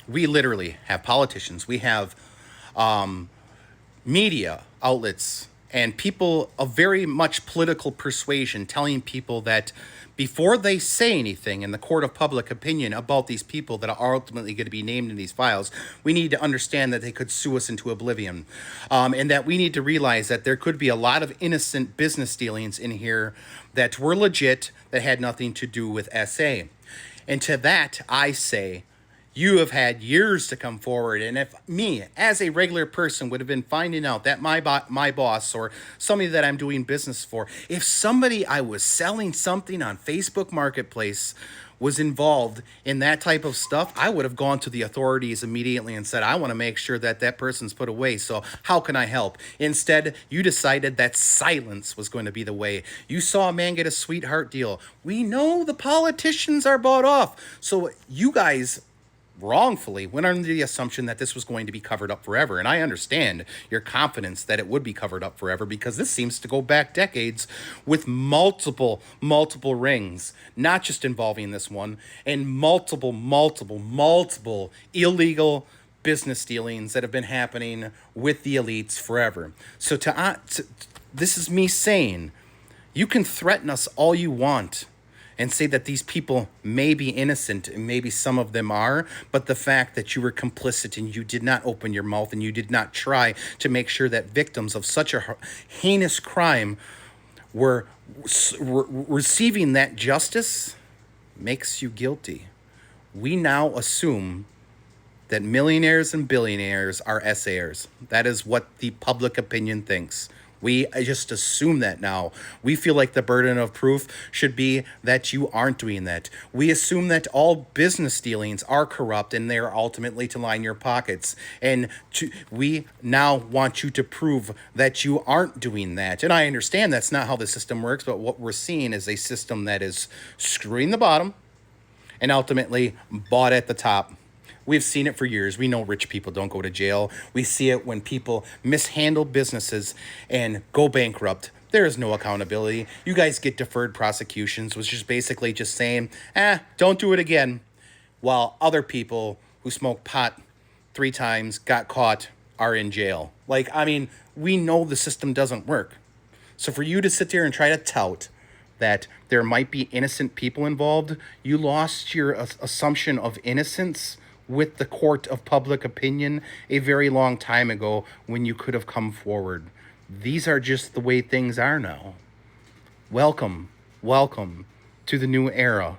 We literally have politicians. We have media outlets and people of very much political persuasion telling people that before they say anything in the court of public opinion about these people that are ultimately going to be named in these files, we need to understand that they could sue us into oblivion. And that we need to realize that there could be a lot of innocent business dealings in here that were legit, that had nothing to do with SA. And to that, I say, you have had years to come forward. And if me, as a regular person, would have been finding out that my boss or somebody that I'm doing business for, if somebody I was selling something on Facebook Marketplace was involved in that type of stuff, I would have gone to the authorities immediately and said, I want to make sure that that person's put away. So how can I help? Instead, you decided that silence was going to be the way. You saw a man get a sweetheart deal. We know the politicians are bought off. So you guys wrongfully went under the assumption that this was going to be covered up forever. And I understand your confidence that it would be covered up forever because this seems to go back decades with multiple rings, not just involving this one, and multiple illegal business dealings that have been happening with the elites forever. So this is me saying, you can threaten us all you want and say that these people may be innocent, and maybe some of them are, but the fact that you were complicit and you did not open your mouth and you did not try to make sure that victims of such a heinous crime were receiving that justice makes you guilty. We now assume that millionaires and billionaires are SAers. That is what the public opinion thinks. We just assume that now. We feel like the burden of proof should be that you aren't doing that. We assume that all business dealings are corrupt and they are ultimately to line your pockets. And we now want you to prove that you aren't doing that. And I understand that's not how the system works, but what we're seeing is a system that is screwing the bottom and ultimately bought at the top. We've seen it for years. We know rich people don't go to jail. We see it when people mishandle businesses and go bankrupt. There is no accountability. You guys get deferred prosecutions, which is basically just saying, don't do it again. While other people who smoked pot 3 times, got caught, are in jail. We know the system doesn't work. So for you to sit there and try to tout that there might be innocent people involved, you lost your assumption of innocence with the court of public opinion a very long time ago when you could have come forward. These are just the way things are now. Welcome to the new era.